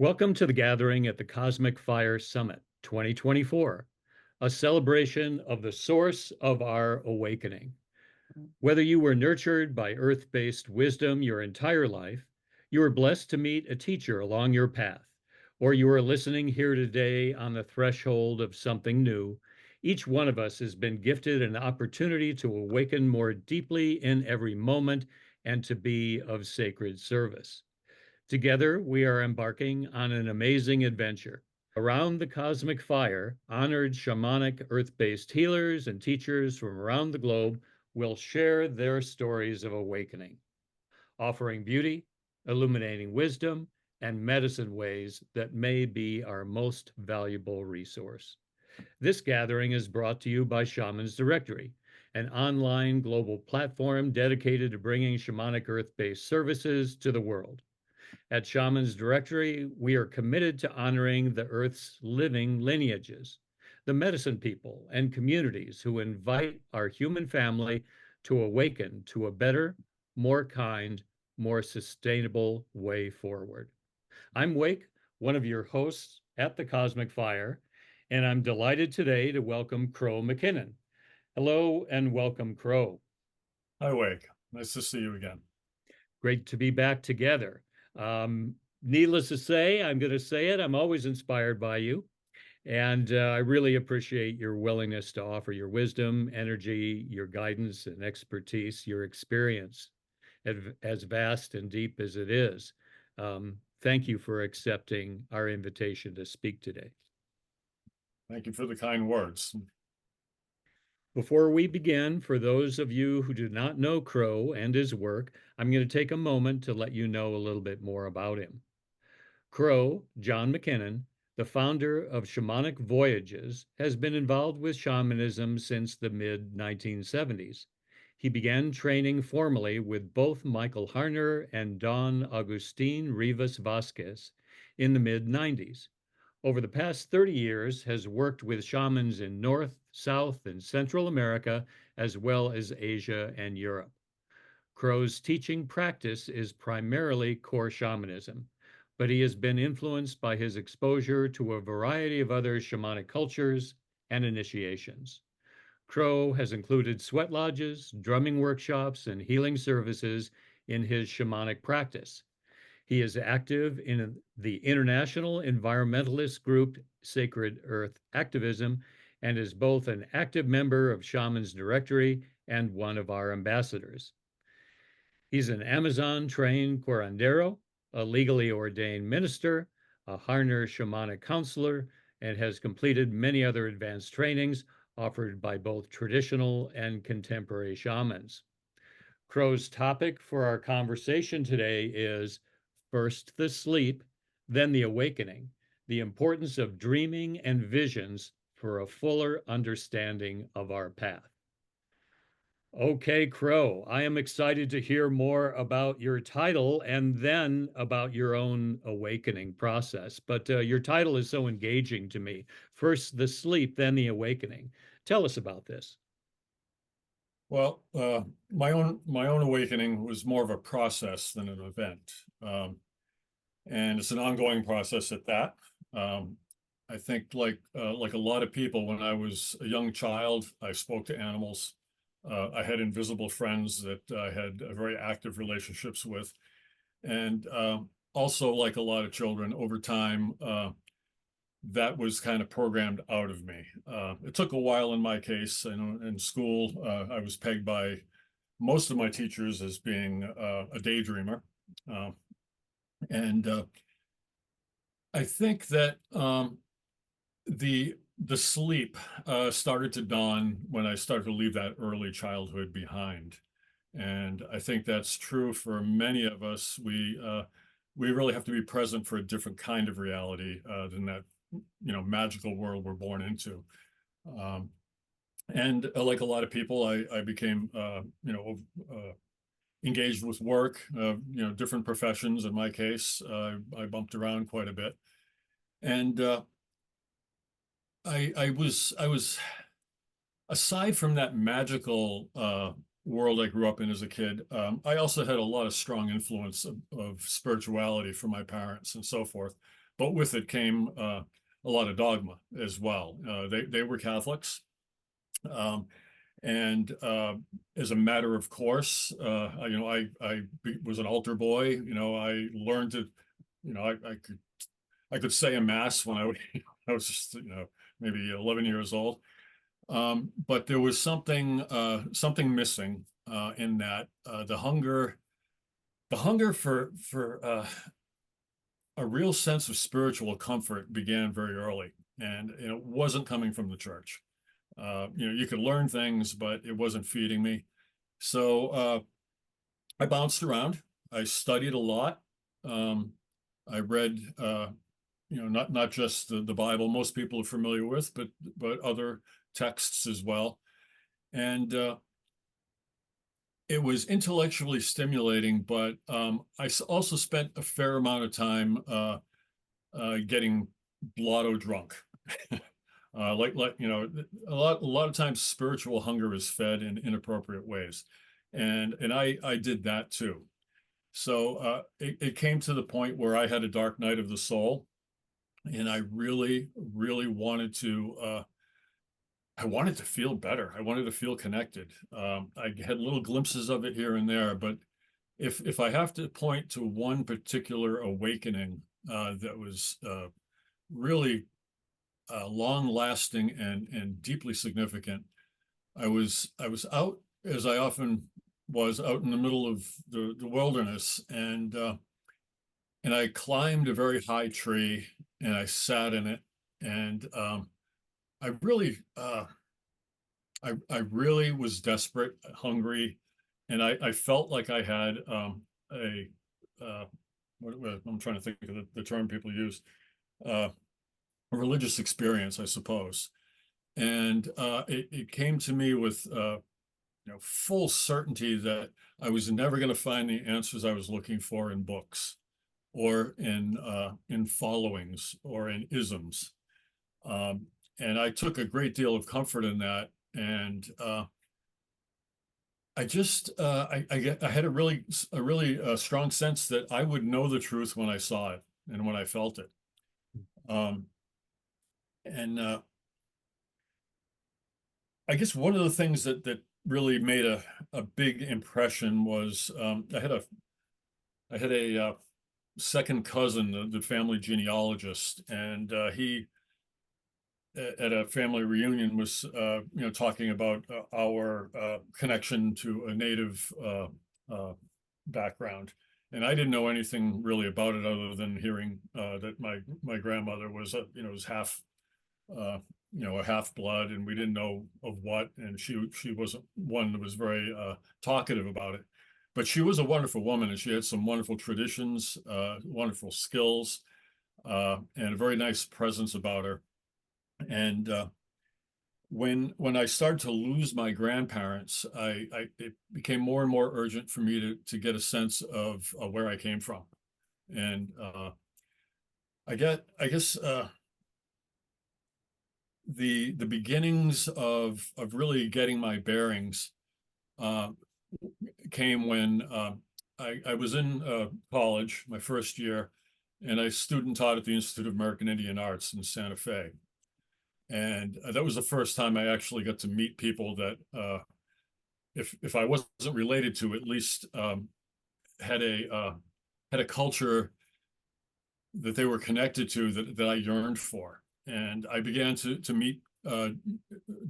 Welcome to the gathering at the Cosmic Fire Summit 2024, a celebration of the source of our awakening. Whether you were nurtured by earth-based wisdom your entire life, you were blessed to meet a teacher along your path, or you are listening here today on the threshold of something new, each one of us has been gifted an opportunity to awaken more deeply in every moment and to be of sacred service. Together, we are embarking on an amazing adventure. Around the cosmic fire, honored shamanic earth-based healers and teachers from around the globe will share their stories of awakening, offering beauty, illuminating wisdom, and medicine ways that may be our most valuable resource. This gathering is brought to you by Shamans Directory, an online global platform dedicated to bringing shamanic earth-based services to the world. At Shamans Directory, we are committed to honoring the Earth's living lineages, the medicine people and communities who invite our human family to awaken to a better, more kind, more sustainable way forward. I'm Wake, one of your hosts at the Cosmic Fire, and I'm delighted today to welcome Crow+MacKinnon. Hello and welcome, Crow. Hi, Wake. Nice to see you again. Great to be back together. Needless to say, I'm going to say it, I'm always inspired by you. And I really appreciate your willingness to offer your wisdom, energy, your guidance and expertise, your experience, as vast and deep as it is. Thank you for accepting our invitation to speak today. Thank you for the kind words. Before we begin, for those of you who do not know Crow and his work, I'm going to take a moment to let you know a little bit more about him. Crow, John MacKinnon, the founder of Shamanic Voyages, has been involved with shamanism since the mid-1970s. He began training formally with both Michael Harner and Don Agustin Rivas Vasquez in the mid-90s. Over the past 30 years, has worked with shamans in North, South, and Central America, as well as Asia and Europe. Crow's teaching practice is primarily core shamanism, but he has been influenced by his exposure to a variety of other shamanic cultures and initiations. Crow has included sweat lodges, drumming workshops, and healing services in his shamanic practice. He is active in the international environmentalist group Sacred Earth Activism and is both an active member of Shamans Directory and one of our ambassadors. He's an Amazon-trained curandero, a legally ordained minister, a Harner shamanic counselor, and has completed many other advanced trainings offered by both traditional and contemporary shamans. Crow's topic for our conversation today is First+The+Sleep, Then+The+Awakening, the importance of dreaming and visions for a fuller understanding of our path. Okay, Crow, I am excited to hear more about your title and then about your own awakening process. But your title is so engaging to me. First+The+Sleep, Then+The+Awakening. Tell us about this. Well, my own awakening was more of a process than an event, and it's an ongoing process at that. I think, like a lot of people, when I was a young child, I spoke to animals. I had invisible friends that I had very active relationships with, and also, like a lot of children, over time, that was kind of programmed out of me. It took a while in my case. I know in school, I was pegged by most of my teachers as being a daydreamer. And I think that the sleep started to dawn when I started to leave that early childhood behind. And I think that's true for many of us. We really have to be present for a different kind of reality than that magical world we're born into. And like a lot of people, I became engaged with work, different professions. In my case, I bumped around quite a bit, and I was aside from that magical world I grew up in as a kid. I also had a lot of strong influence of spirituality from my parents and so forth. but with it came a lot of dogma as well. They were Catholics. Um, and as a matter of course, I was an altar boy. I learned to, I could say a mass when I was just, maybe 11 years old. But there was something missing in that the hunger for a real sense of spiritual comfort began very early, and it wasn't coming from the church. You could learn things, but it wasn't feeding me. So I bounced around. I studied a lot. Um, I read, not just the Bible most people are familiar with, but other texts as well. And it was intellectually stimulating, but also spent a fair amount of time getting blotto drunk. A lot of times spiritual hunger is fed in inappropriate ways, and I did that too. So it came to the point where I had a dark night of the soul, and I really, really I wanted to feel better. I wanted to feel connected. I had little glimpses of it here and there, but if I have to point to one particular awakening that was really long lasting and deeply significant, I was out, as I often was, out in the middle of the wilderness, and I climbed a very high tree and I sat in it, and I really I really was desperate, hungry, and I felt like I had a I'm trying to think of the term people use, uh, a religious experience, I suppose. And it came to me with full certainty that I was never going to find the answers I was looking for in books or in followings or in isms. Um, and I took a great deal of comfort in that. And I just I had a really strong sense that I would know the truth when I saw it and when I felt it. Um, and I guess one of the things that really made a big impression was I had a second cousin, the family genealogist, and he at a family reunion was talking about our connection to a native uh, background, and I didn't know anything really about it other than hearing that my grandmother was half uh, a half blood, and we didn't know of what, and she wasn't one that was very talkative about it, but she was a wonderful woman, and she had some wonderful traditions, wonderful skills, and a very nice presence about her. And when I started to lose my grandparents, it became more and more urgent for me to get a sense of where I came from, and I guess the beginnings of really getting my bearings uh, came when I was in college, my first year, and I student taught at the Institute of American Indian Arts in Santa Fe. And that was the first time I actually got to meet people that, if I wasn't related to, at least had a culture that they were connected to that I yearned for. And I began to meet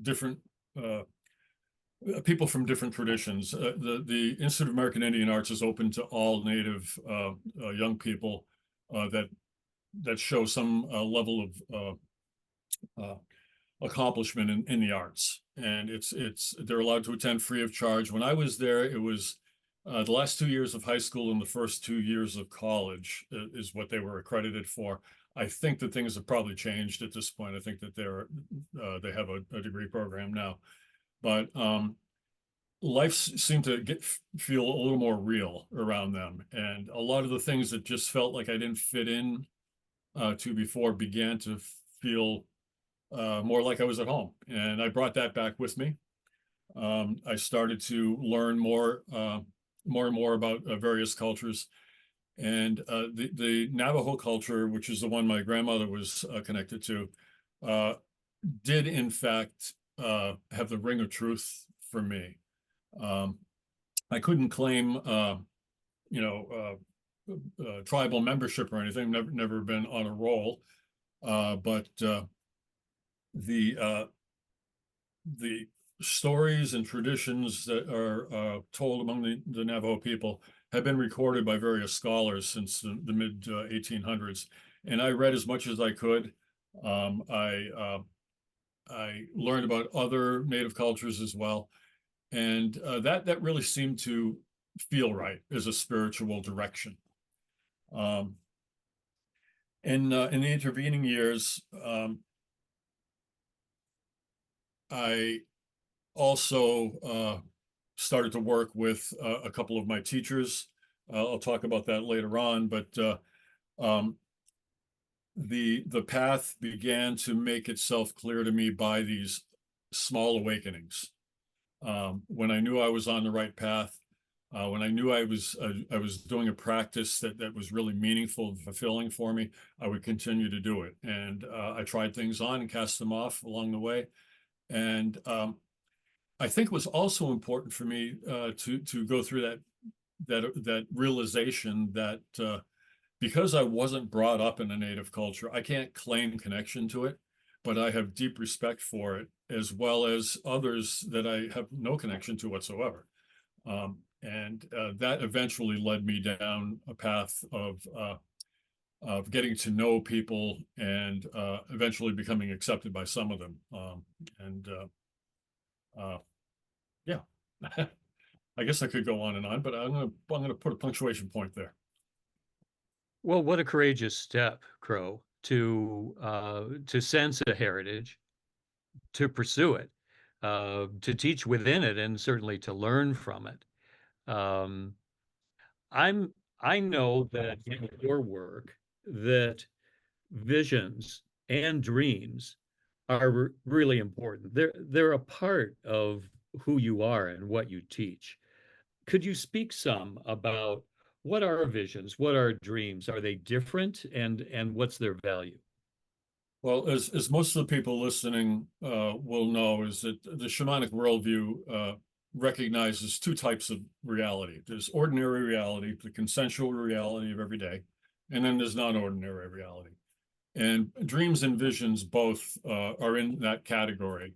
different people from different traditions. The Institute of American Indian Arts is open to all Native young people that show some level of accomplishment in the arts, and they're allowed to attend free of charge. When I was there, it was the last 2 years of high school and the first 2 years of college is what they were accredited for. I think that things have probably changed at this point. I think that they have a degree program now, but life seemed to feel a little more real around them, and a lot of the things that just felt like I didn't fit in to before began to feel more like I was at home. And I brought that back with me. I started to learn more and more about various cultures. And the Navajo culture, which is the one my grandmother was connected to, uh, did in fact have the ring of truth for me. Um, I couldn't claim, you know, tribal membership or anything. Never been on a roll, but the the stories and traditions that are told among the Navajo people have been recorded by various scholars since the mid 1800s, and I read as much as I could. Um, I uh, I learned about other native cultures as well, and that really seemed to feel right as a spiritual direction. Um, in the intervening years, I also started to work with a couple of my teachers. I'll talk about that later on, but um, the path began to make itself clear to me by these small awakenings. When I knew I was on the right path, when I knew I was doing a practice that was really meaningful and fulfilling for me, I would continue to do it. And I tried things on and cast them off along the way. And I think it was also important for me to go through that realization that because I wasn't brought up in a native culture, I can't claim connection to it, but I have deep respect for it, as well as others that I have no connection to whatsoever. And that eventually led me down a path of getting to know people and eventually becoming accepted by some of them. And yeah, I guess I could go on and on, but I'm gonna put a punctuation point there. Well, what a courageous step, Crow, to sense a heritage, to pursue it, to teach within it, and certainly to learn from it. Um, I know that in your work that visions and dreams are really important. They're a part of who you are and what you teach. Could you speak some about what are visions? What are dreams? Are they different and what's their value? Well, as most of the people listening will know, is that the shamanic worldview recognizes two types of reality. There's ordinary reality, the consensual reality of every day, and then there's non-ordinary reality. And dreams and visions both are in that category.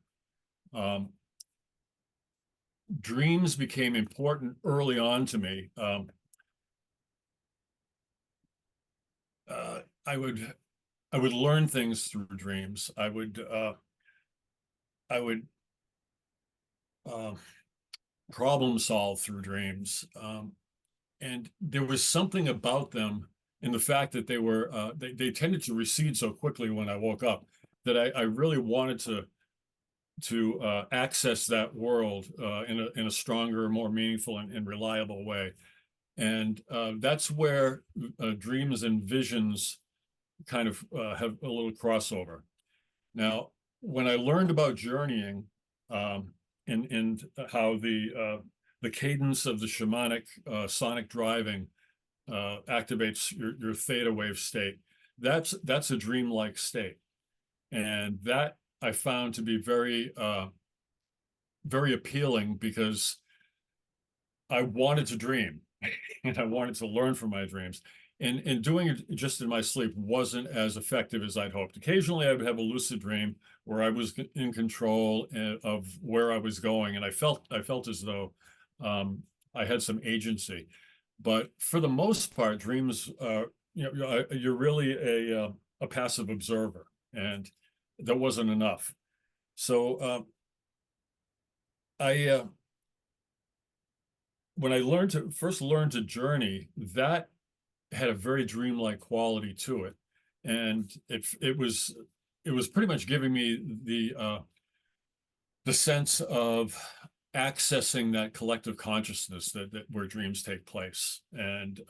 Um, Dreams became important early on to me. Uh, I would I would learn things through dreams. I would uh, problem solve through dreams. And there was something about them in the fact that they tended to recede so quickly when I woke up that I really wanted to access that world in a stronger, more meaningful and reliable way. And that's where dreams and visions kind of have a little crossover. Now, when I learned about journeying, and how the cadence of the shamanic sonic driving activates your theta wave state, that's a dreamlike state, and that I found to be very appealing because I wanted to dream and I wanted to learn from my dreams. And doing it just in my sleep wasn't as effective as I'd hoped. Occasionally, I would have a lucid dream where I was in control of where I was going, and I felt as though I had some agency. But for the most part, dreams, you're really a passive observer, and that wasn't enough. So I when I first learned to journey, that had a very dreamlike quality to it, and it was pretty much giving me the sense of accessing that collective consciousness that where dreams take place. And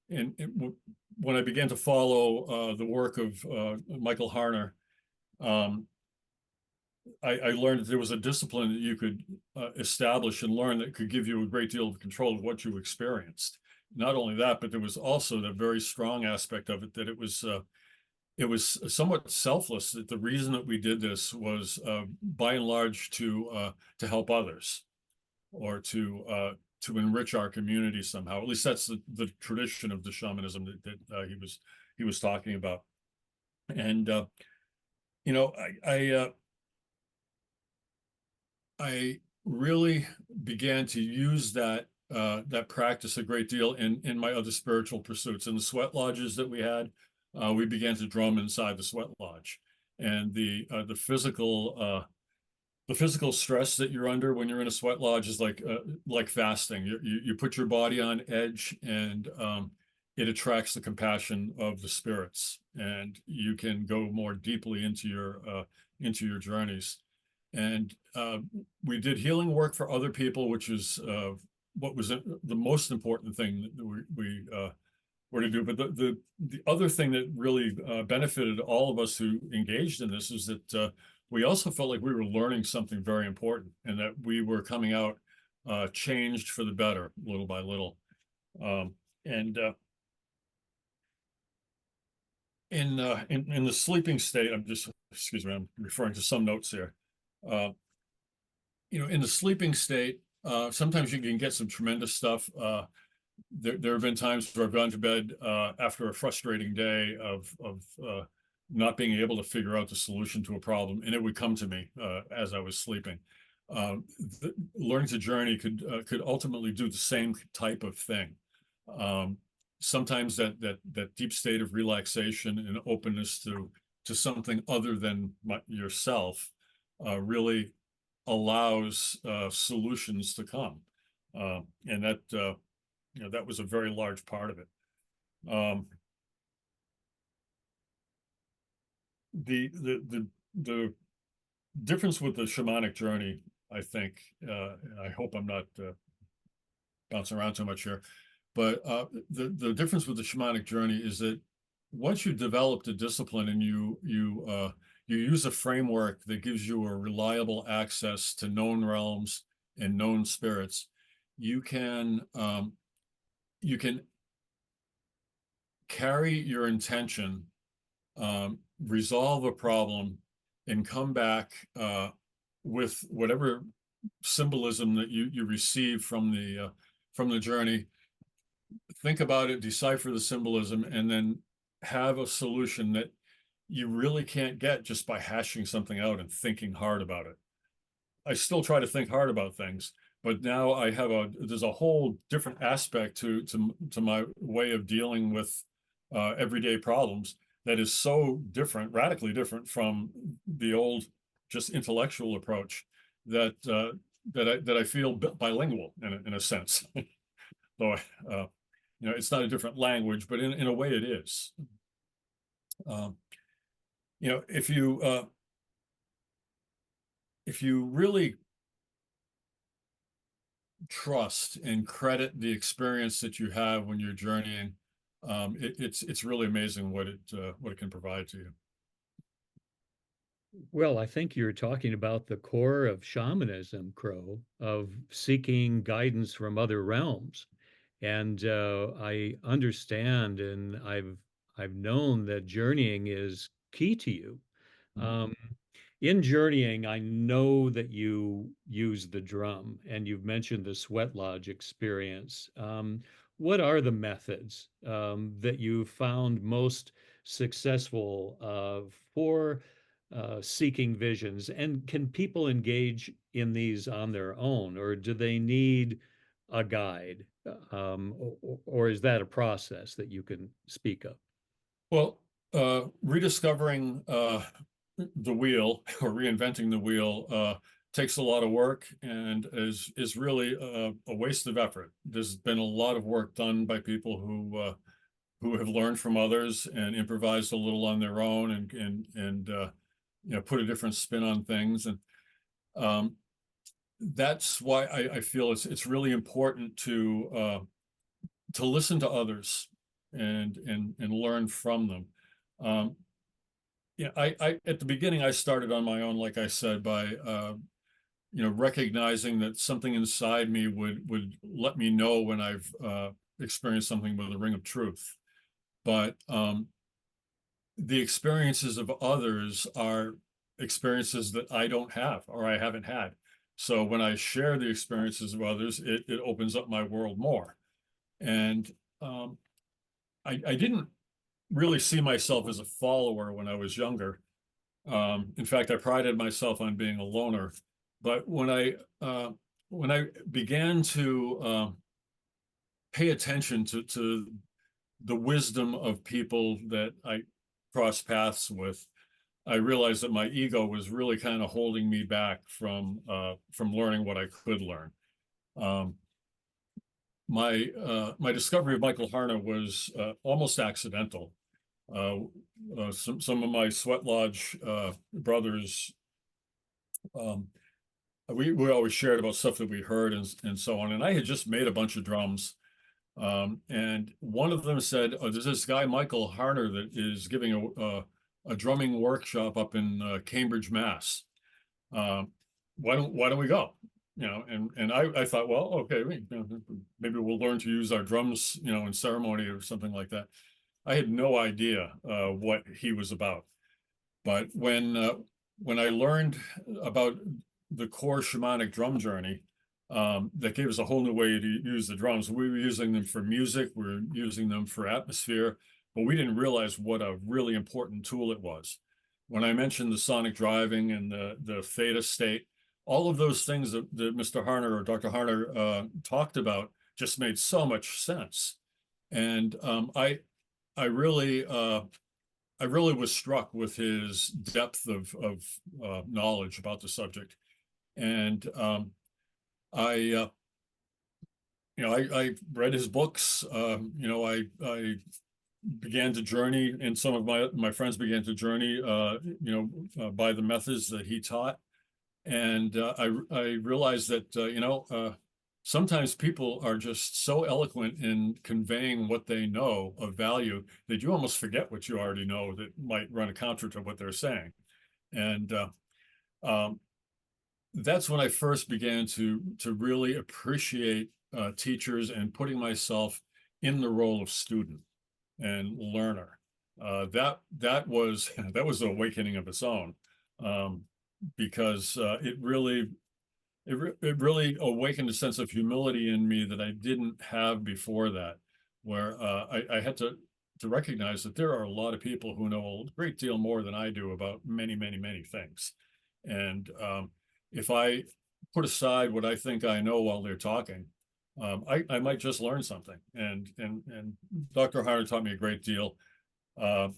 when I began to follow the work of Michael Harner, um, I learned that there was a discipline that you could establish and learn that could give you a great deal of control of what you experienced. not only that, but there was also the very strong aspect of it that it was somewhat selfless. That the reason that we did this was by and large to help others, or to enrich our community somehow. At least that's the tradition of the shamanism that he was talking about. And you know, I really began to use that practice a great deal in my other spiritual pursuits. In the sweat lodges that we had, we began to drum inside the sweat lodge, and the physical stress that you're under when you're in a sweat lodge is like fasting. You put your body on edge, and it attracts the compassion of the spirits, and you can go more deeply into your journeys. And we did healing work for other people, which is what was the most important thing that we were to do. But the other thing that really benefited all of us who engaged in this is that we also felt like we were learning something very important, and that we were coming out changed for the better, little by little. And in the sleeping state, excuse me, I'm referring to some notes here. Uh, in the sleeping state, sometimes you can get some tremendous stuff. There have been times where I've gone to bed after a frustrating day of not being able to figure out the solution to a problem, and it would come to me as I was sleeping. Learning to journey could ultimately do the same type of thing. Sometimes that deep state of relaxation and openness to something other than yourself really allows solutions to come, and that was a very large part of it. The difference with the shamanic journey, I think, and I hope I'm not bouncing around too much here, but the difference with the shamanic journey is that once you develop the discipline and you use a framework that gives you a reliable access to known realms and known spirits, you can carry your intention, resolve a problem, and come back with whatever symbolism that you receive from the journey. Think about it, decipher the symbolism, and then have a solution that you really can't get just by hashing something out and thinking hard about it. I still try to think hard about things, but now there's a whole different aspect to my way of dealing with everyday problems that is so different, radically different from the old just intellectual approach that I feel bilingual in a sense. Though it's not a different language, but in a way it is. If you really trust and credit the experience that you have when you're journeying, it's really amazing what it can provide to you. Well, I think you're talking about the core of shamanism, Crow, of seeking guidance from other realms. And I understand, and I've known that journeying is key to you. Um, in journeying, I know that you use the drum, and you've mentioned the sweat lodge experience. What are the methods that you found most successful for seeking visions? And can people engage in these on their own, or do they need a guide? Or is that a process that you can speak of? Well, rediscovering the wheel or reinventing the wheel takes a lot of work and is really a waste of effort. There's been a lot of work done by people who have learned from others and improvised a little on their own and put a different spin on things. And that's why I feel it's really important to listen to others and learn from them. I at the beginning I started on my own, like I said, by recognizing that something inside me would let me know when I've experienced something with a ring of truth, but the experiences of others are experiences that I don't have or I haven't had. So when I share the experiences of others, it opens up my world more. And um, I didn't really see myself as a follower when I was younger. In fact, I prided myself on being a loner. But when I began to pay attention to the wisdom of people that I crossed paths with, I realized that my ego was really kind of holding me back from learning what I could learn. Um, my discovery of Michael Harner was almost accidental. Uh, some of my sweat lodge brothers, um, we always shared about stuff that we heard and so on. And I had just made a bunch of drums. And one of them said, "Oh, there's this guy, Michael Harner, that is giving a drumming workshop up in Cambridge, Mass. Um, why don't we go?" And I thought, well, okay, maybe we'll learn to use our drums, in ceremony or something like that. I had no idea what he was about. But when I learned about the core shamanic drum journey, that gave us a whole new way to use the drums. We were using them for music, we were using them for atmosphere, but we didn't realize what a really important tool it was. When I mentioned the sonic driving and the theta state, all of those things that Mr. Harner or Dr. Harner talked about just made so much sense. And I really I really was struck with his depth of knowledge about the subject. And I, I read his books. I began to journey, and some of my friends began to journey, by the methods that he taught. And I realized that, sometimes people are just so eloquent in conveying what they know of value that you almost forget what you already know that might run a counter to what they're saying. And um, that's when I first began to really appreciate teachers and putting myself in the role of student and learner. That was that was an awakening of its own, because it really awakened a sense of humility in me that I didn't have before that, where I had to recognize that there are a lot of people who know a great deal more than I do about many, many, many things. And if I put aside what I think I know while they're talking, I might just learn something. And Dr. Harder taught me a great deal. Uh,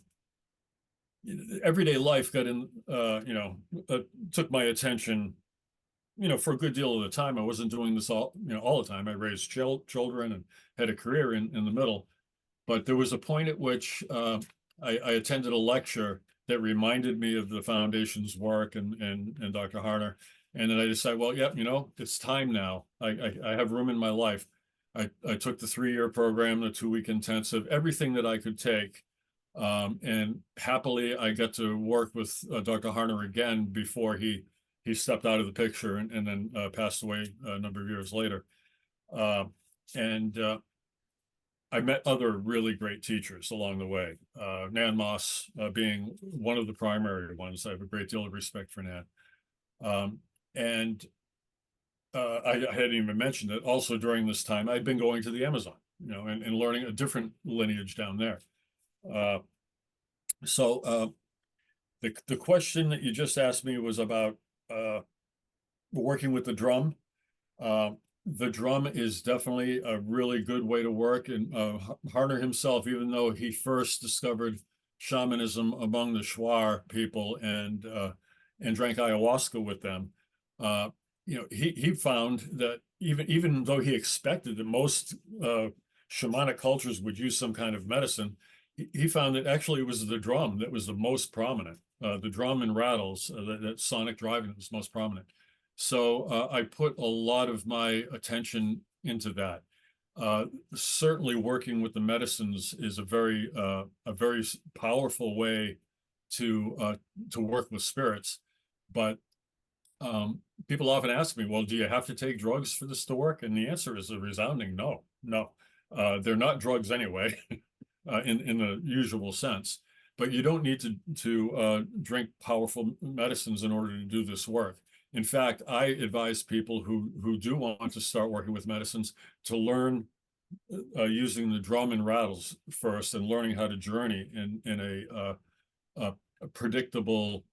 Everyday life got in, took my attention, for a good deal of the time. I wasn't doing this all the time. I raised children and had a career in the middle. But there was a point at which I attended a lecture that reminded me of the foundation's work and Dr. Harner. And then I decided, well, yeah, it's time now. I have room in my life. I took the 3-year program, the 2-week intensive, everything that I could take. And happily, I got to work with Dr. Harner again before he stepped out of the picture and then passed away a number of years later. And I met other really great teachers along the way. Nan Moss being one of the primary ones. I have a great deal of respect for Nan. And I hadn't even mentioned that also during this time, I'd been going to the Amazon, and learning a different lineage down there. So the question that you just asked me was about working with the drum. The drum is definitely a really good way to work. And Harner himself, even though he first discovered shamanism among the Shuar people and drank ayahuasca with them, he found that even though he expected that most shamanic cultures would use some kind of medicine, he found that actually it was the drum that was the most prominent. The drum and rattles, that sonic driving was most prominent. So I put a lot of my attention into that. Certainly, working with the medicines is a very powerful way to work with spirits. But people often ask me, "Well, do you have to take drugs for this to work?" And the answer is a resounding no, no. They're not drugs anyway, in the usual sense. But you don't need to drink powerful medicines in order to do this work. In fact, I advise people who do want to start working with medicines to learn using the drum and rattles first, and learning how to journey in a predictable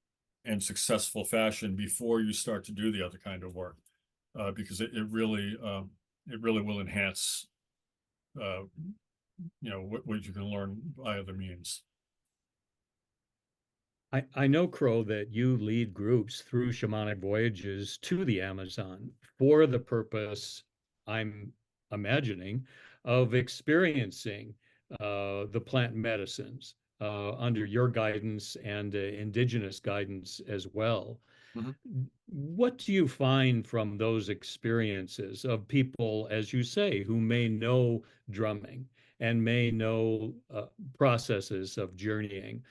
and successful fashion before you start to do the other kind of work, because it really will enhance uh, what you can learn by other means. I know, Crow, that you lead groups through shamanic voyages to the Amazon for the purpose, I'm imagining, of experiencing the plant medicines under your guidance and indigenous guidance as well. Mhm. What do you find from those experiences of people, as you say, who may know drumming and may know processes of journeying?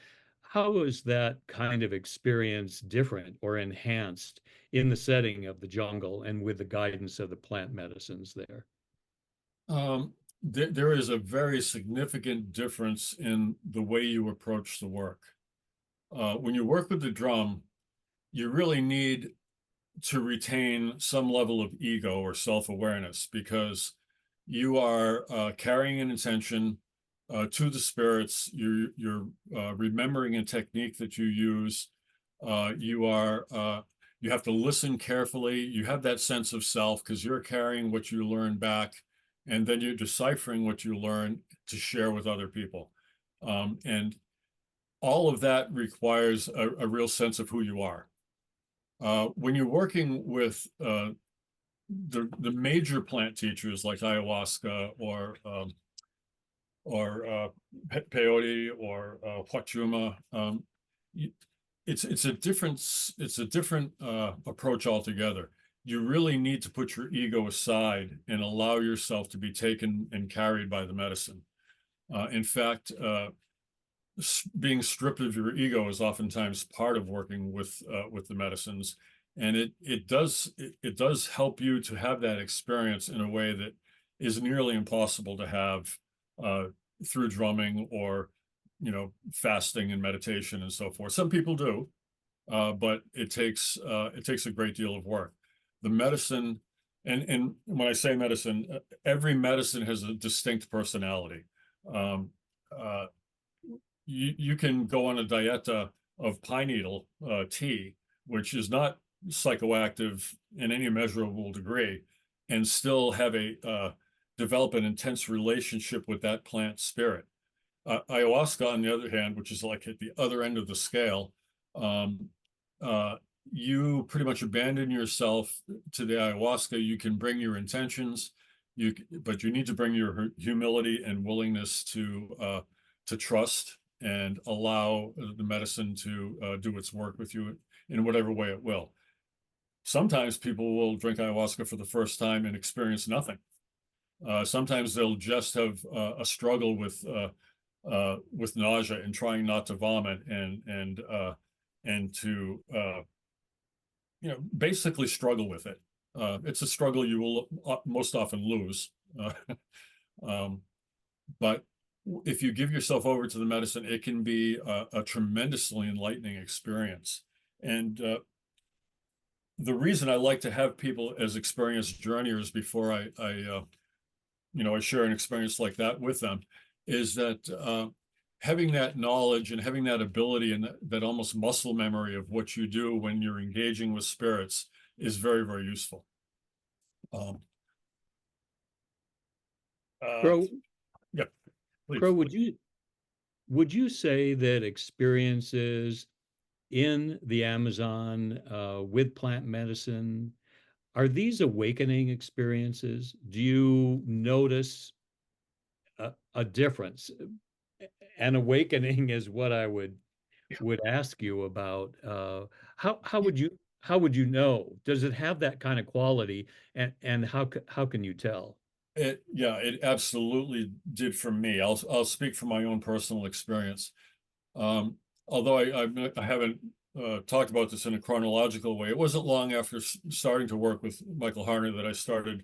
How is that kind of experience different or enhanced in the setting of the jungle and with the guidance of the plant medicines there? There is a very significant difference in the way you approach the work. When you work with the drum, you really need to retain some level of ego or self-awareness, because you are carrying an intention to the spirits. You're remembering a technique that you use. You have to listen carefully. You have that sense of self because you're carrying what you learn back, and then you're deciphering what you learn to share with other people. And all of that requires a real sense of who you are. When you're working with the major plant teachers like ayahuasca or peyote or huachuma, it's a different approach altogether. You really need to put your ego aside and allow yourself to be taken and carried by the medicine. In fact, being stripped of your ego is oftentimes part of working with the medicines, and it does help you to have that experience in a way that is nearly impossible to have uh, through drumming or fasting and meditation and so forth. Some people do, but it takes a great deal of work. The medicine, and when I say medicine, every medicine has a distinct personality. Um, uh, you can go on a dieta of pine needle tea, which is not psychoactive in any measurable degree, and still have a develop an intense relationship with that plant spirit. Ayahuasca, on the other hand, which is like at the other end of the scale, um, uh, you pretty much abandon yourself to the ayahuasca. You can bring your intentions, but you need to bring your humility and willingness to trust and allow the medicine to do its work with you in whatever way it will. Sometimes people will drink ayahuasca for the first time and experience nothing. Sometimes they'll just have a struggle with nausea and trying not to vomit and to basically struggle with it. It's a struggle you will most often lose. Um, but if you give yourself over to the medicine, it can be a tremendously enlightening experience. And the reason I like to have people as experienced journeyers before I share an experience like that with them is that having that knowledge and having that ability and that almost muscle memory of what you do when you're engaging with spirits is very, very useful. Um, uh, Crow, yeah, Crow, please. would you say that experiences in the Amazon with plant medicine are these awakening experiences? Do you notice a difference? An awakening is what I would ask you about. How would you know? Does it have that kind of quality? And how can you tell? It absolutely did for me. I'll speak from my own personal experience. Um, Although I haven't talked about this in a chronological way, it wasn't long after starting to work with Michael Harner that I started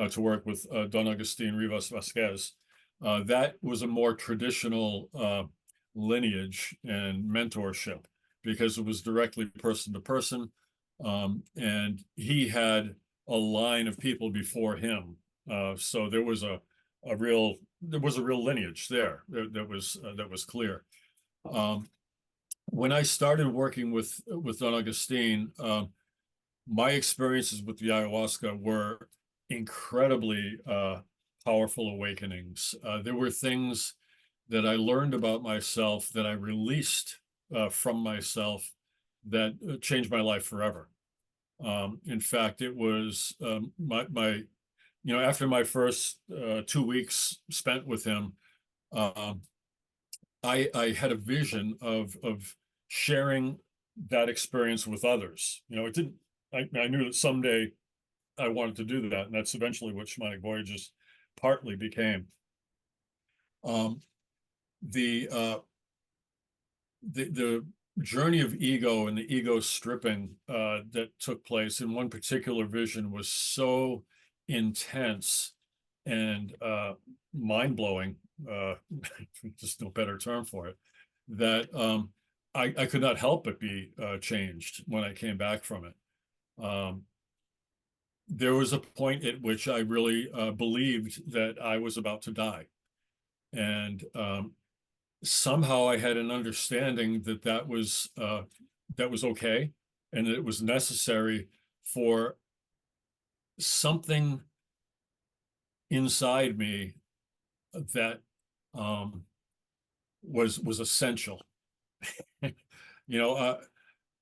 to work with Don Agustin Rivas Vasquez. That was a more traditional lineage and mentorship because it was directly person to person. And he had a line of people before him. So there was a real lineage there that was clear. When I started working with Don Agustin, my experiences with the ayahuasca were incredibly powerful awakenings. There were things that I learned about myself that I released from myself that changed my life forever. In fact, it was after my first 2 weeks spent with him, um, I had a vision of sharing that experience with others. It didn't. I knew that someday I wanted to do that, and that's eventually what Shamanic Voyages partly became. Um, the uh, the journey of ego and the ego stripping that took place in one particular vision was so intense and mind-blowing, just no better term for it, that I could not help but be changed when I came back from it. Um, there was a point at which I really believed that I was about to die. And somehow I had an understanding that that was okay and that it was necessary for something inside me that um, was essential. You know,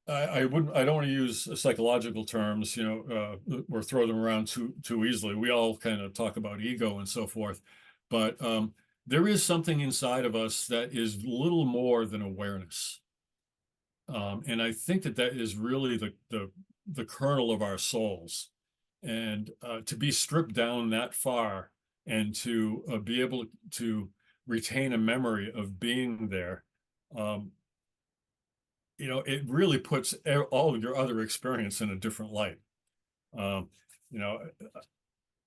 I wouldn't. I don't want to use psychological terms, or throw them around too easily. We all kind of talk about ego and so forth, but there is something inside of us that is little more than awareness, and I think that that is really the kernel of our souls. And to be stripped down that far and to be able to retain a memory of being there, um, it really puts all of your other experience in a different light. Um, you know,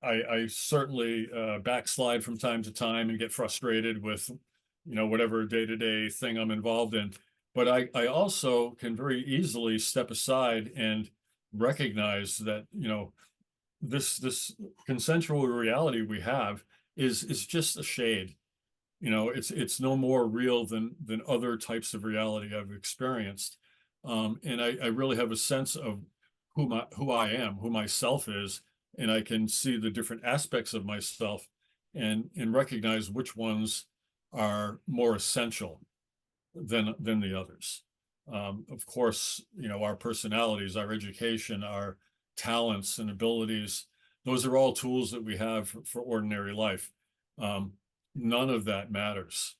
I certainly backslide from time to time and get frustrated with, whatever day-to-day thing I'm involved in. But I also can very easily step aside and recognize that, this consensual reality we have is just a shade. It's no more real than other types of reality I've experienced. And I really have a sense of who I am, who myself is, and I can see the different aspects of myself and recognize which ones are more essential than the others. Of course, our personalities, our education, our talents and abilities, those are all tools that we have for ordinary life. Um, None of that matters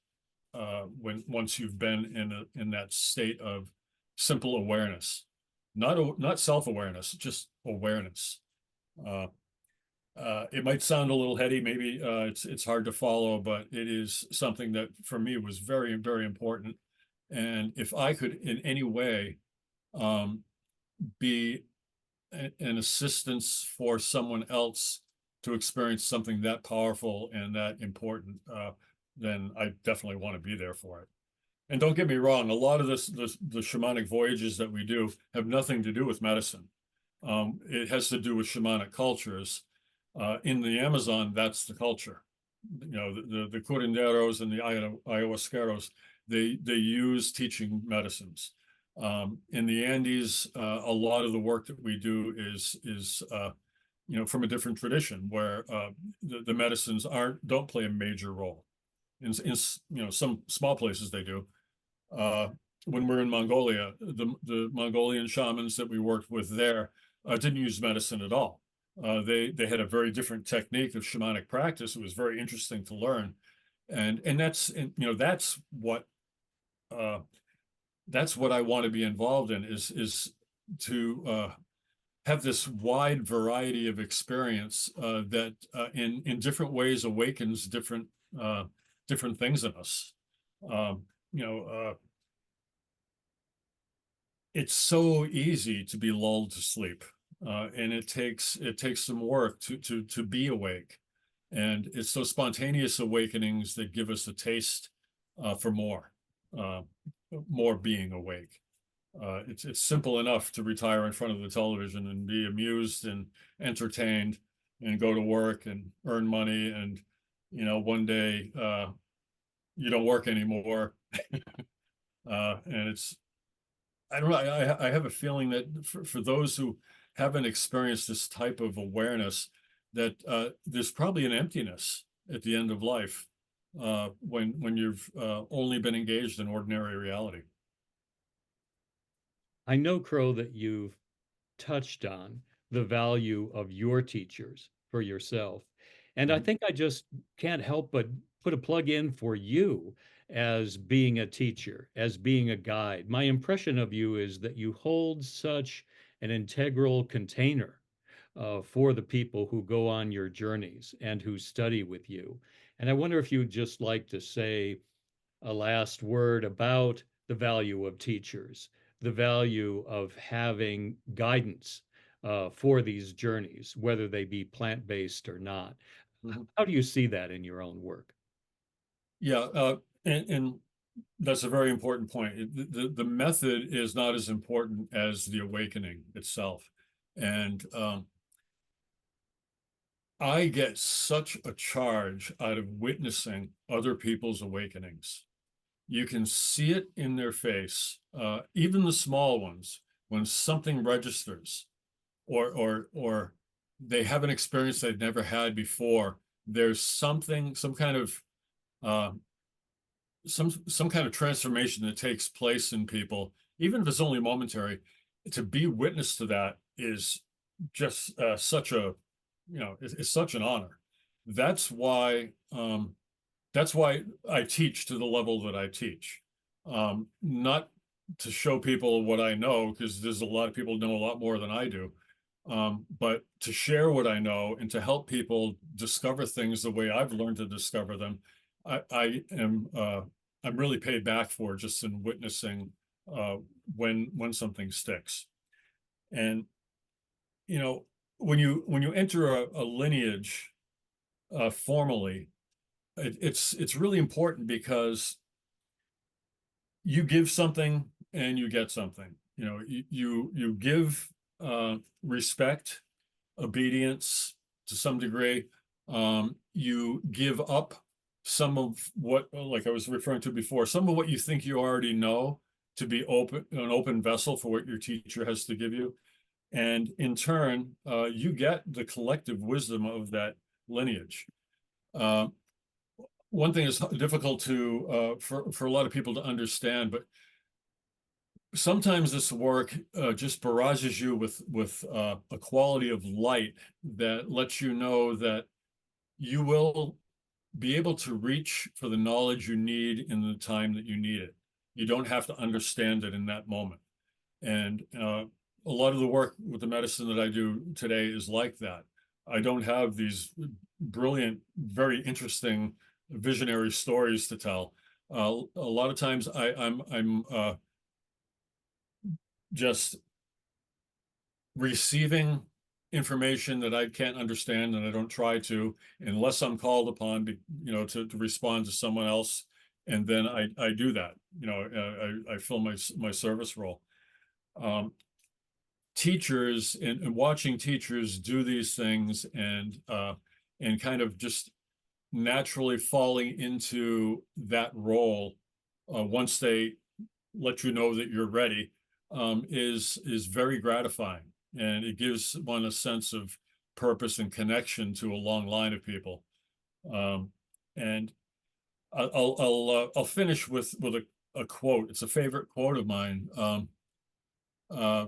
when once you've been in that state of simple awareness, not self-awareness, just awareness. Uh, it might sound a little heady, maybe it's hard to follow, but it is something that for me was very, very important. And if I could in any way um, be an assistance for someone else to experience something that powerful and that important, then I definitely want to be there for it. And don't get me wrong, a lot of the shamanic voyages that we do have nothing to do with medicine. It has to do with shamanic cultures. In the Amazon, that's the culture. The curanderos and the ayahuasqueros, they use teaching medicines. In the Andes, a lot of the work that we do is from a different tradition where the medicines don't play a major role. In some small places they do. Uh, when we're in Mongolia, the Mongolian shamans that we worked with there didn't use medicine at all. They had a very different technique of shamanic practice. It was very interesting to learn, and uh, that's what I want to be involved in is to have this wide variety of experience that in different ways awakens different things in us. Um, you know, it's so easy to be lulled to sleep. and it takes some work to be awake, and it's those spontaneous awakenings that give us a taste for uh, more being awake. It's simple enough to retire in front of the television and be amused and entertained and go to work and earn money, and one day you don't work anymore, and it's I don't know. I have a feeling that for those who haven't experienced this type of awareness, that there's probably an emptiness at the end of life when you've only been engaged in ordinary reality. I know, Crow, that you've touched on the value of your teachers for yourself. And I Mhm. think I just can't help but put a plug in for you as being a teacher, as being a guide. My impression of you is that you hold such an integral container for the people who go on your journeys and who study with you. And I wonder if you'd just like to say a last word about the value of teachers, the value of having guidance for these journeys, whether they be plant-based or not. Mhm. How do you see that in your own work? Yeah, and that's a very important point. The method is not as important as the awakening itself. And I get such a charge out of witnessing other people's awakenings. You can see it in their face, even the small ones, when something registers, or they have an experience they've never had before. There's something, uh, some kind of transformation that takes place in people, even if it's only momentary. To be witness to that is just such a, it's such an honor. That's why that's why I teach to the level that I teach. Not to show people what I know, because there's a lot of people who know a lot more than I do, but to share what I know and to help people discover things the way I've learned to discover them. I'm really paid back for just in witnessing uh, when something sticks. And you know, when you enter a lineage formally, it's really important because you give something and you get something. You give respect, obedience to some degree. You give up some of what, like I was referring to before, some of what you think you already know to be an open vessel for what your teacher has to give you. And in turn, you get the collective wisdom of that lineage. Uh, One thing is difficult to for a lot of people to understand, but sometimes this work just barrages you with a quality of light that lets you know that you will be able to reach for the knowledge you need in the time that you need it. You don't have to understand it in that moment. And a lot of the work with the medicine that I do today is like that. I don't have these brilliant, very interesting, visionary stories to tell. A lot of times I'm just receiving information that I can't understand, and I don't try to unless I'm called upon to respond to someone else, and then I do that. I fill my service role. Um, Teachers and watching teachers do these things and kind of just naturally falling into that role once they let you know that you're ready is very gratifying, and it gives one a sense of purpose and connection to a long line of people. Um, and I'll finish with a quote. It's a favorite quote of mine. Uh,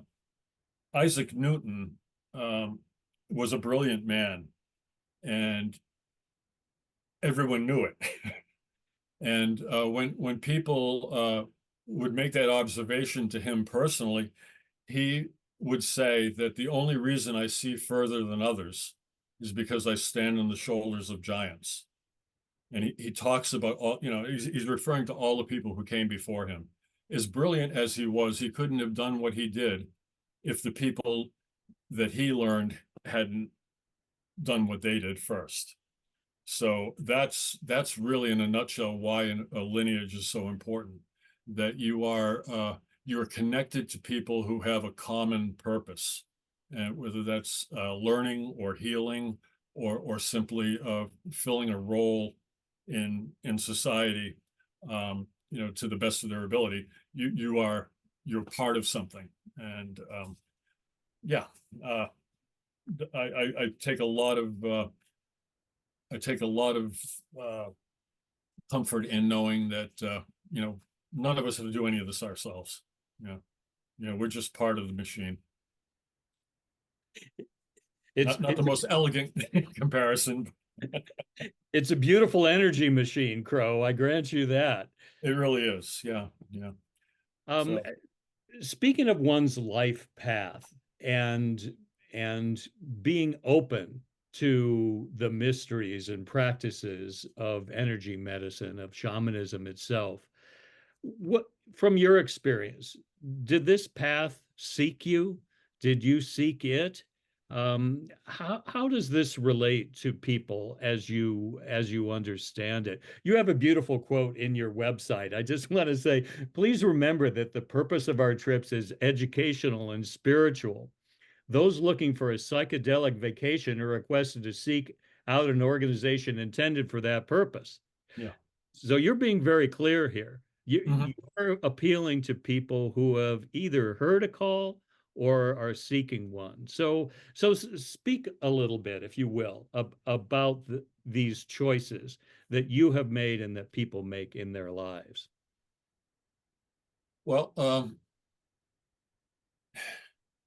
Isaac Newton um, was a brilliant man, and everyone knew it. And when people would make that observation to him personally, he would say that the only reason I see further than others is because I stand on the shoulders of giants. And he talks about he's referring to all the people who came before him. As brilliant as he was, he couldn't have done what he did if the people that he learned hadn't done what they did first. So that's really in a nutshell why a lineage is so important. That you are connected to people who have a common purpose, and whether that's learning or healing or simply filling a role in society, to the best of their ability. You're part of something, and yeah, uh, I take a lot of uh, comfort in knowing that none of us have to do any of this ourselves. Yeah, we're just part of the machine. It's Not the it's most elegant comparison. it's a beautiful energy machine, Crow. I grant you that. It really is. Yeah, yeah. Um, So Speaking of one's life path and and being open to the mysteries and practices of energy medicine, of shamanism itself, what, from your experience, did this path seek you? Did you seek it? How does this relate to people as you understand it? You have a beautiful quote in your website. I just want to say, please remember that the purpose of our trips is educational and spiritual. Those looking for a psychedelic vacation are requested to seek out an organization intended for that purpose. yeah. So you're being very clear here. Mhm. You are appealing to people who have either heard a call or are seeking one. So speak a little bit, if you will, about these choices that you have made and that people make in their lives. Well,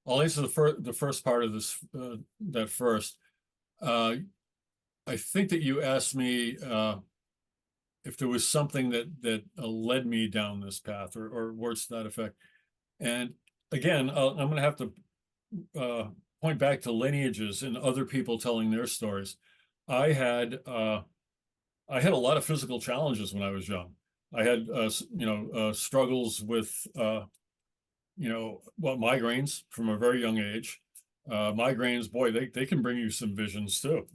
I'll answer the first part of this. That first. Uh, I think that you asked me if there was something that led me down this path, or words to that effect. And again, I'm going to have to uh, point back to lineages and other people telling their stories. I had uh, I had a lot of physical challenges when I was young. I had struggles with well, migraines from a very young age. Migraines, boy, they can bring you some visions too,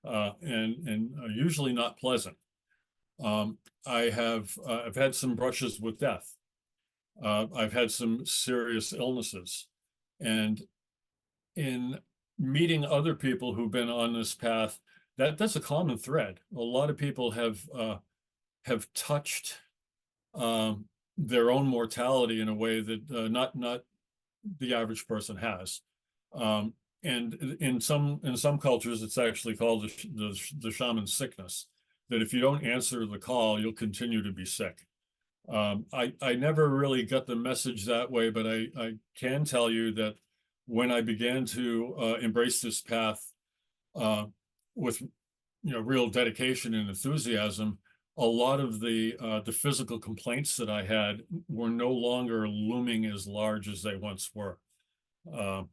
and usually not pleasant. Um, I've had some brushes with death. I've had some serious illnesses, and in meeting other people who've been on this path, that's a common thread. A lot of people have touched um, their own mortality in a way that not the average person has. Um, and in some cultures, it's actually called the shaman sickness. That if you don't answer the call, you'll continue to be sick. I never really got the message that way, but I can tell you that when I began to embrace this path with real dedication and enthusiasm, a lot of the physical complaints that I had were no longer looming as large as they once were. Uh,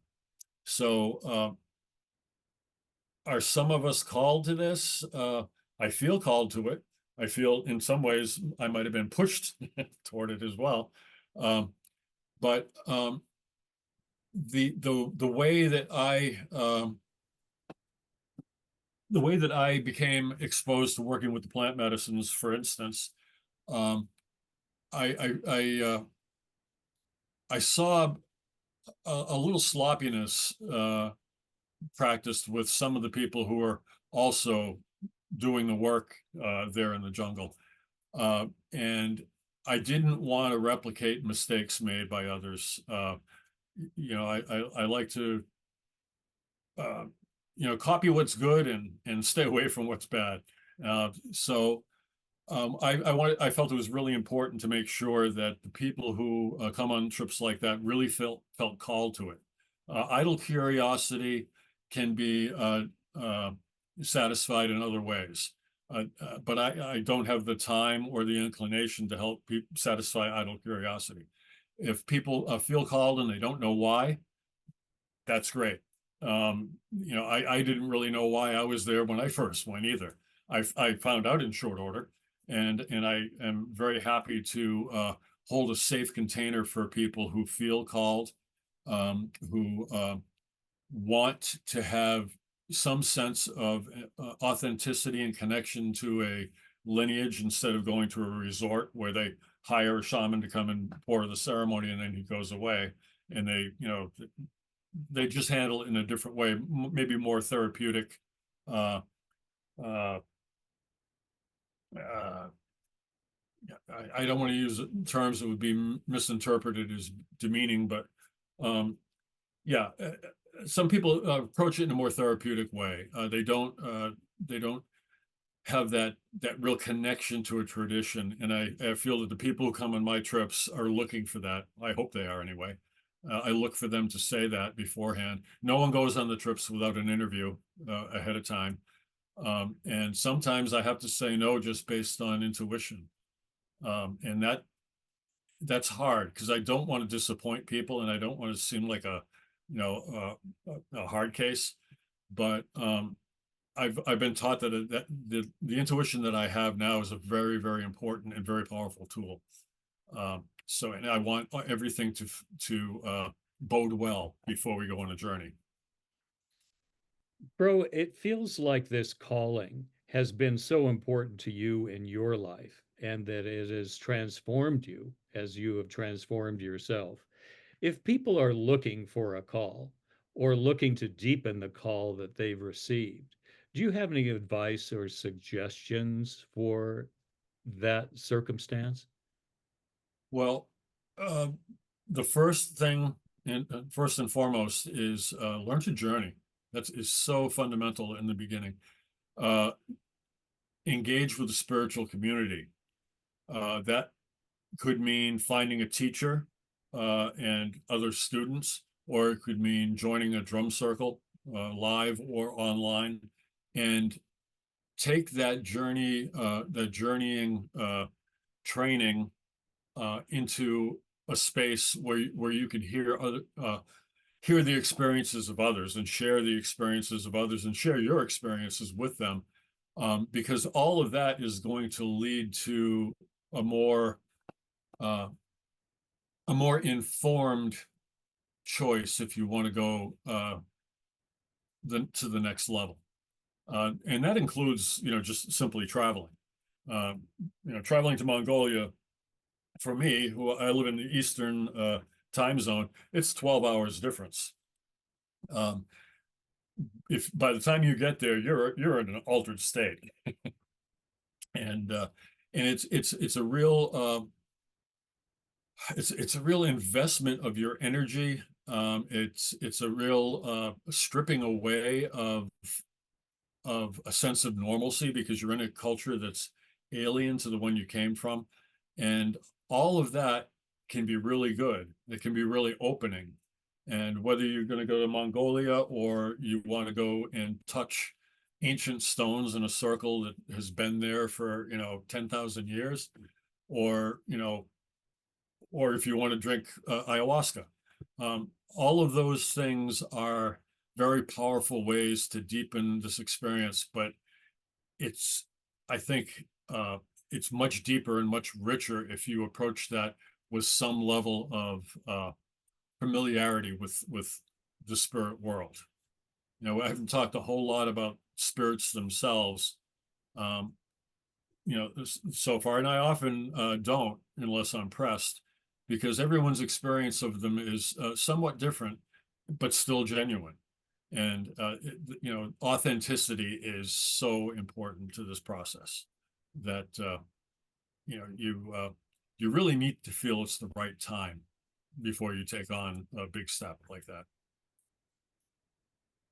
so are some of us called to this? I feel called to it. I feel in some ways I might have been pushed toward it as well. Um, but the way that I became exposed to working with the plant medicines, for instance, um, I saw a little sloppiness practiced with some of the people who were also doing the work there in the jungle. And I didn't want to replicate mistakes made by others. I like to uh, copy what's good and stay away from what's bad. So I felt it was really important to make sure that the people who come on trips like that really felt called to it. Idle curiosity can be uh, satisfied in other ways, but I don't have the time or the inclination to help people satisfy idle curiosity. If people feel called and they don't know why, that's great. I didn't really know why I was there when I first went either. I found out in short order, and I am very happy to hold a safe container for people who feel called, who want to have some sense of authenticity and connection to a lineage instead of going to a resort where they hire a shaman to come and pour the ceremony and then he goes away and they just handle it in a different way, maybe more therapeutic. Uh, uh, uh, I don't want to use terms that would be misinterpreted as demeaning, but yeah, some people approach it in a more therapeutic way. They don't have that real connection to a tradition, and I feel that the people who come on my trips are looking for that. I hope they are anyway. I look for them to say that beforehand. No one goes on the trips without an interview ahead of time, and sometimes I have to say no just based on intuition, and that's hard because I don't want to disappoint people and I don't want to seem like a hard case. But I've been taught that the intuition that I have now is a very, very important and very powerful tool. So, and I want everything to bode well before we go on a journey. Bro, it feels like this calling has been so important to you in your life and that it has transformed you as you have transformed yourself. If people are looking for a call or looking to deepen the call that they've received, do you have any advice or suggestions for that circumstance? Well, uh, the first thing and first and foremost is learn to journey. That is so fundamental in the beginning. Uh, Engage with the spiritual community. That could mean finding a teacher and other students, or it could mean joining a drum circle, live or online, and take that journeying training into a space where you can hear the experiences of others and share the experiences of others and share your experiences with them, because all of that is going to lead to a more uh, a more informed choice if you want to go to the next level. And that includes, just simply traveling. Uh, Traveling to Mongolia for me, who I live in the Eastern time zone, it's 12 hours difference. Um, if by the time you get there, you're in an altered state, and it's a real it's a real investment of your energy. It's a real stripping away of a sense of normalcy because you're in a culture that's alien to the one you came from. And all of that can be really good. It can be really opening. And whether you're going to go to Mongolia or you want to go and touch ancient stones in a circle that has been there for, 10,000 years, or, or if you want to drink ayahuasca, all of those things are very powerful ways to deepen this experience, but it's, I think, it's much deeper and much richer if you approach that with some level of familiarity with the spirit world. I haven't talked a whole lot about spirits themselves, um, so far, and I often don't unless I'm pressed, because everyone's experience of them is somewhat different, but still genuine. And authenticity is so important to this process that you know you really need to feel it's the right time before you take on a big step like that.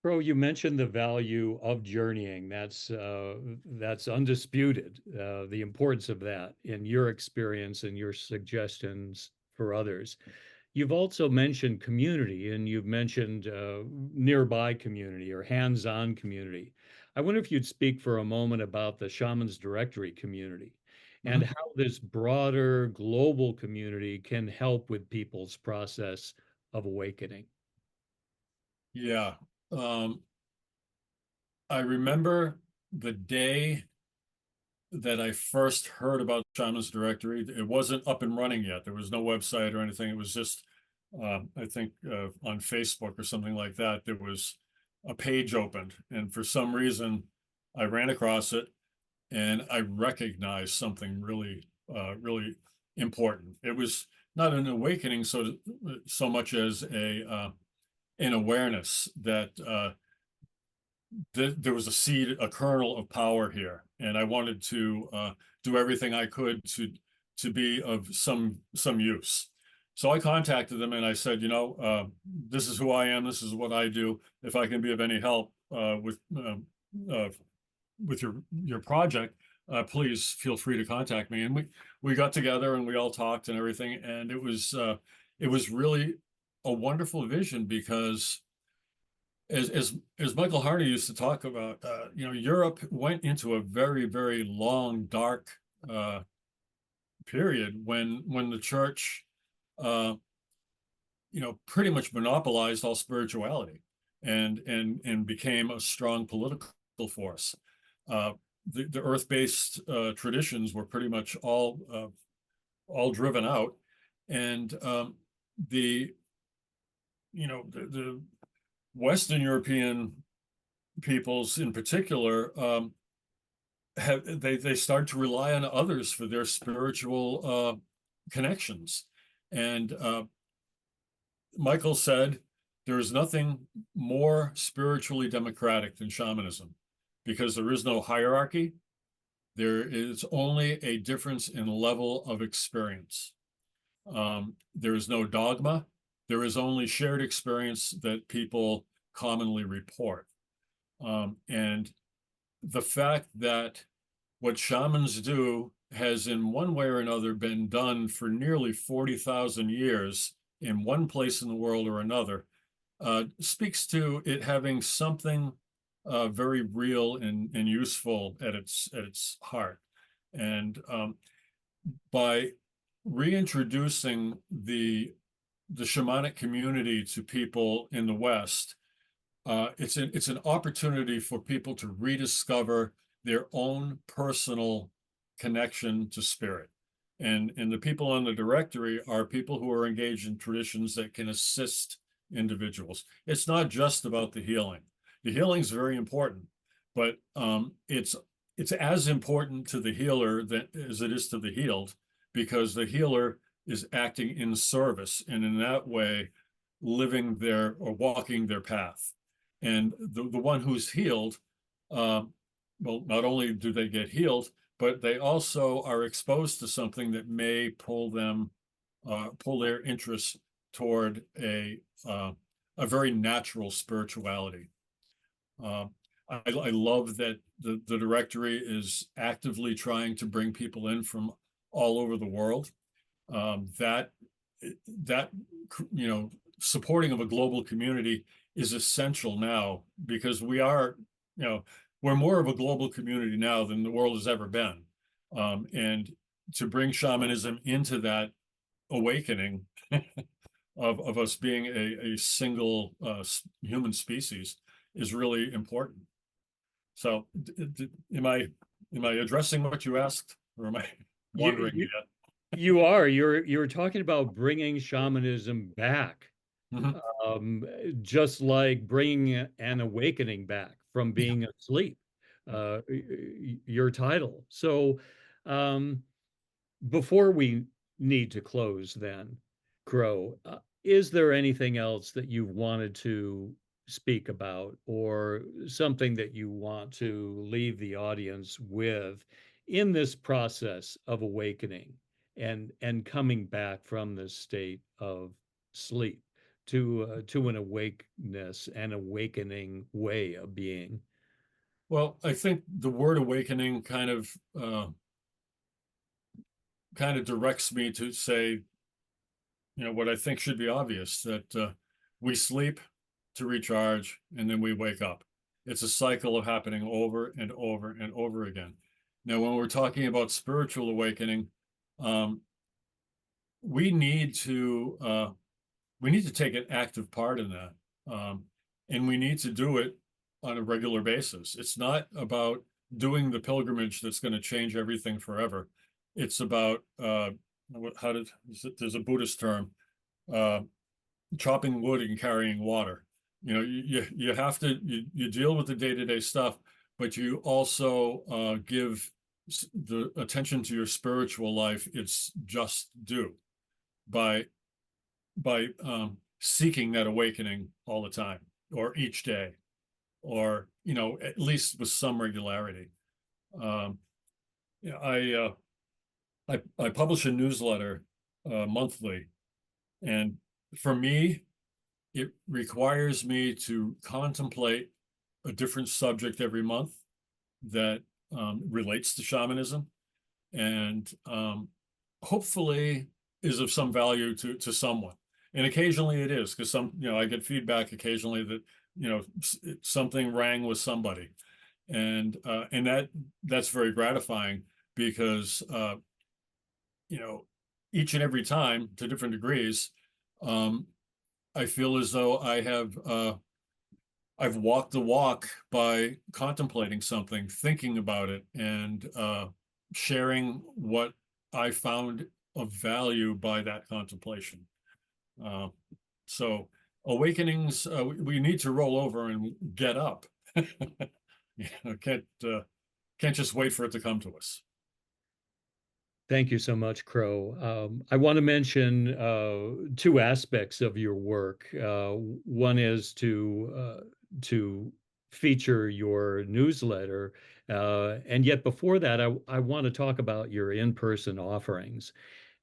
Bro, you mentioned the value of journeying. That's undisputed. The importance of that in your experience and your suggestions for others. You've also mentioned community, and you've mentioned nearby community or hands-on community. I wonder if you'd speak for a moment about the Shamans Directory community and Mhm. how this broader global community can help with people's process of awakening. Yeah. Um, I remember the day that I first heard about Shaman's Directory. It wasn't up and running yet. There was no website or anything. It was just I think on Facebook or something like that, there was a page opened, and for some reason, I ran across it, and I recognized something really important. It was not an awakening so much as a an awareness that there was a seed, a kernel of power here, and I wanted to do everything I could to be of some use. So I contacted them and I said, this is who I am. This is what I do. If I can be of any help uh, with your project, please feel free to contact me. And we got together and we all talked and everything, and it was really a wonderful vision because as Michael Harney used to talk about, Europe went into a very long, dark uh, period when the church, uh, pretty much monopolized all spirituality and became a strong political force. Uh, the earth-based traditions were pretty much all driven out, and the the Western European peoples in particular they start to rely on others for their spiritual connections. And Michael said there is nothing more spiritually democratic than shamanism because there is no hierarchy. There is only a difference in level of experience. There is no dogma. There is only shared experience that people commonly report. And the fact that what shamans do has in one way or another been done for nearly 40,000 years in one place in the world or another speaks to it having something very real and useful at its heart. And by reintroducing the shamanic community to people in the West, it's an opportunity for people to rediscover their own personal connection to spirit. And the people on the directory are people who are engaged in traditions that can assist individuals. It's not just about the healing. The healing is very important, but it's as important to the healer as it is to the healed, because the healer is acting in service and in that way living their or walking their path. And the one who's healed, well, not only do they get healed, but they also are exposed to something that may pull their interest toward a very natural spirituality. Uh, I love that the directory is actively trying to bring people in from all over the world. That supporting of a global community is essential now because we're more of a global community now than the world has ever been. And to bring shamanism into that awakening of us being a single human species is really important. So am I addressing what you asked, or am I You, wandering you, yet? you're talking about bringing shamanism back, Mhm. um, just like bringing an awakening back from Yeah. being asleep, your title. So, um, before we need to close, then, Crow, is there anything else that you wanted to speak about or something that you want to leave the audience with in this process of awakening and coming back from this state of sleep to an awakeness and awakening way of being? Well, I think the word awakening kind of directs me to say, what I think should be obvious, that we sleep to recharge and then we wake up. It's a cycle of happening over and over and over again. Now, when we're talking about spiritual awakening, um, we need to we need to take an active part in that, and we need to do it on a regular basis. It's not about doing the pilgrimage that's going to change everything forever. It's about there's a Buddhist term, uh, chopping wood and carrying water. You have to you deal with the day-to-day stuff, but you also give the attention to your spiritual life its just due by seeking that awakening all the time, or each day, or at least with some regularity. Um, yeah, I publish a newsletter monthly, and for me, it requires me to contemplate a different subject every month that relates to shamanism, and hopefully is of some value to someone. And occasionally it is, because I get feedback occasionally that something rang with somebody, and that's very gratifying, because you know each and every time, to different degrees, um, I feel as though I've walked the walk by contemplating something, thinking about it, and sharing what I found of value by that contemplation. Uh, so awakenings, we need to roll over and get up. Can't just wait for it to come to us. Thank you so much, Crow. I want to mention two aspects of your work. One is to feature your newsletter, and yet before that, I want to talk about your in-person offerings.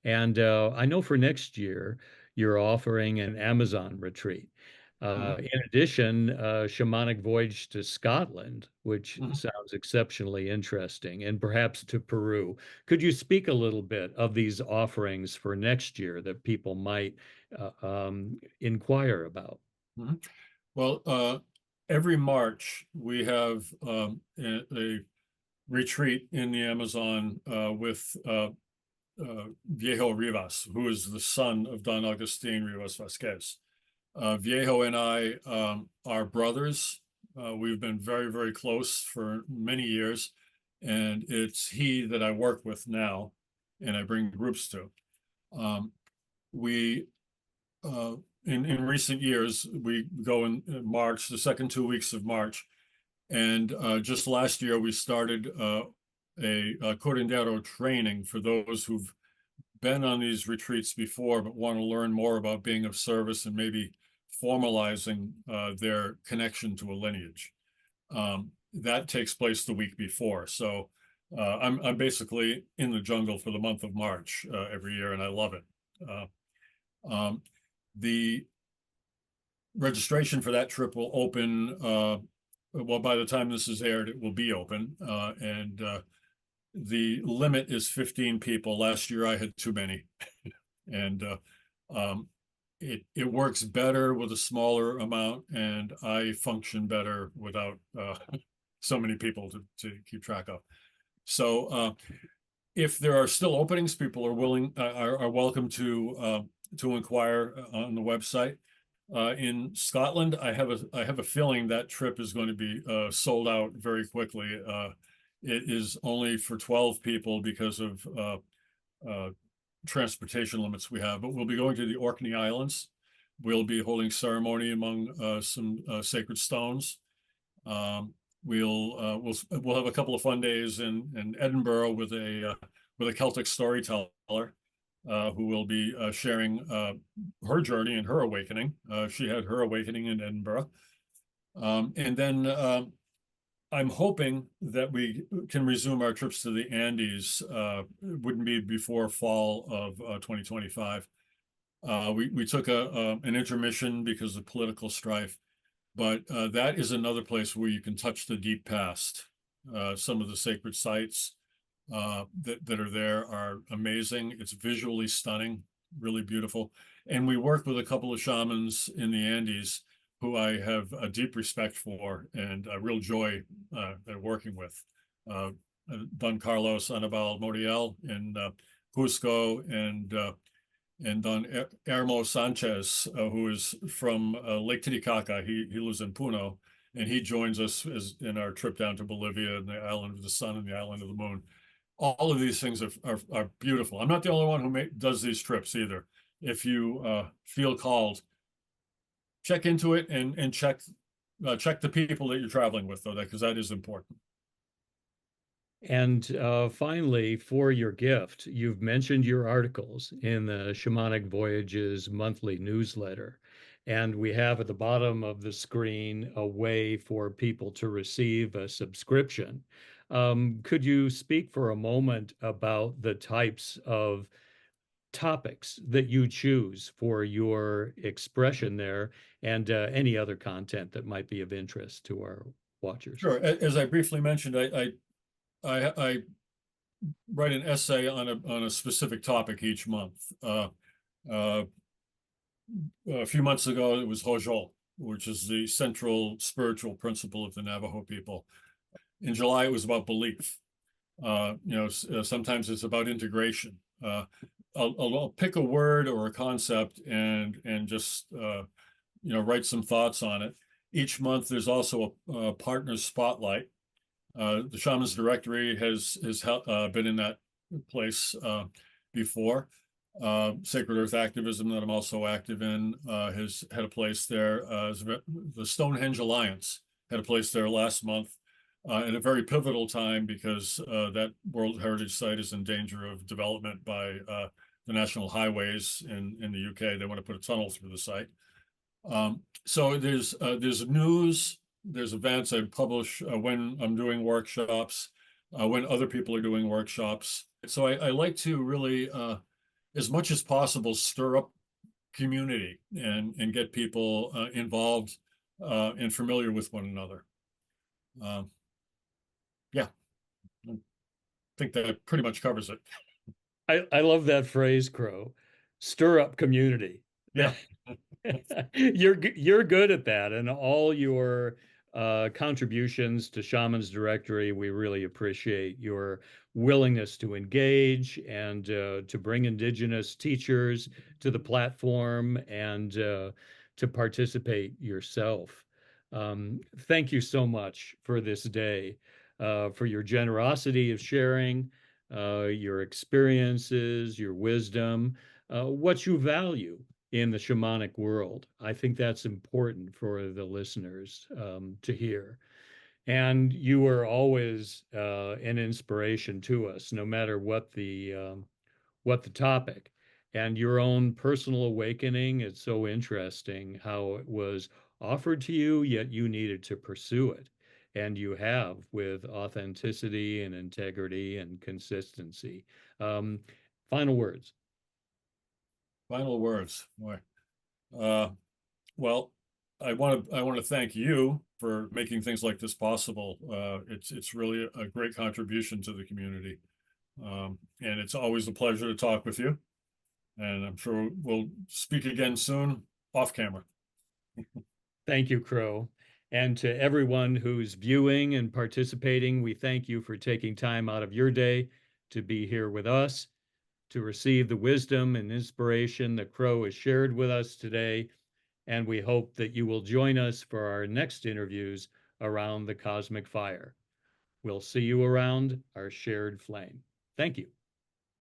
And I know for next year, you're offering an Amazon retreat. Mhm, In addition, a shamanic voyage to Scotland, which mhm. sounds exceptionally interesting, and perhaps to Peru. Could you speak a little bit of these offerings for next year that people might inquire about? Mhm. Well, every March we have a retreat in the Amazon with Viejo Rivas, who is the son of Don Agustin Rivas Vasquez. Viejo and I are brothers. We've been very, very close for many years, and it's he that I work with now, and I bring groups to. Um, we uh, in recent years, we go in March, the second 2 weeks of March, and just last year we started a curandero training for those who've been on these retreats before but want to learn more about being of service and maybe formalizing their connection to a lineage. That takes place the week before, so I'm basically in the jungle for the month of March every year, and I love it. Uh, um, the registration for that trip will open, well, by the time this is aired, it will be open. And the limit is 15 people. Last year I had too many. And um, it works better with a smaller amount, and I function better without so many people to keep track of. So if there are still openings, people are are welcome to inquire on the website. In Scotland, I have a feeling that trip is going to be sold out very quickly. It is only for 12 people because of uh, transportation limits we have, but we'll be going to the Orkney Islands. We'll be holding ceremony among some sacred stones. Um, we'll have a couple of fun days in Edinburgh with a Celtic storyteller who will be sharing her journey and her awakening. She had her awakening in Edinburgh, and then I'm hoping that we can resume our trips to the Andes. It wouldn't be before fall of 2025. We took an intermission because of political strife, but that is another place where you can touch the deep past. Some of the sacred sites that are there are amazing. It's visually stunning, really beautiful. And we work with a couple of shamans in the Andes who I have a deep respect for and a real joy working with. Uh, Don Carlos Anibal Moriel in Cusco, and Don Ermo Sanchez, who is from Lake Titicaca. He lives in Puno, and he joins us in our trip down to Bolivia and the island of the sun and the island of the moon. All of these things are beautiful. I'm not the only one who does these trips either. If you feel called, check into it and check the people that you're traveling with, though, because that is important. And finally, for your gift, you've mentioned your articles in the Shamanic Voyages monthly newsletter. And we have at the bottom of the screen a way for people to receive a subscription. Could you speak for a moment about the types of topics that you choose for your expression there and any other content that might be of interest to our watchers? Sure. As I briefly mentioned, I write an essay on a specific topic each month. Uh, a few months ago, it was Hojol, which is the central spiritual principle of the Navajo people. In July, it was about belief. Sometimes it's about integration. I'll pick a word or a concept and just write some thoughts on it. Each month, there's also a partner spotlight. The Shamans Directory has been in that place before. Sacred Earth activism that I'm also active in has had a place there. The Stonehenge Alliance had a place there last month at a very pivotal time because that World Heritage Site is in danger of development by the national highways in the UK. They want to put a tunnel through the site. So there's news, there's events I publish when I'm doing workshops, when other people are doing workshops. So I like to really, as much as possible, stir up community and get people involved and familiar with one another. Yeah, I think that pretty much covers it. I love that phrase, Crow. Stir up community. Yeah. You're good at that, and all your contributions to Shaman's Directory, we really appreciate your willingness to engage and to bring Indigenous teachers to the platform and to participate yourself. Thank you so much for this day, for your generosity of sharing your experiences, your wisdom, what you value in the shamanic world. I think that's important for the listeners to hear. And you are always an inspiration to us, no matter what the topic. And your own personal awakening, it's so interesting how it was offered to you, yet you needed to pursue it. And you have with authenticity and integrity and consistency. Um, Final words. Final words. Boy. Uh, well, I want to thank you for making things like this possible. It's really a great contribution to the community. And it's always a pleasure to talk with you. And I'm sure we'll speak again soon off camera. Thank you, Crow. And to everyone who's viewing and participating, we thank you for taking time out of your day to be here with us, to receive the wisdom and inspiration that Crow has shared with us today. And we hope that you will join us for our next interviews around the cosmic fire. We'll see you around our shared flame. Thank you.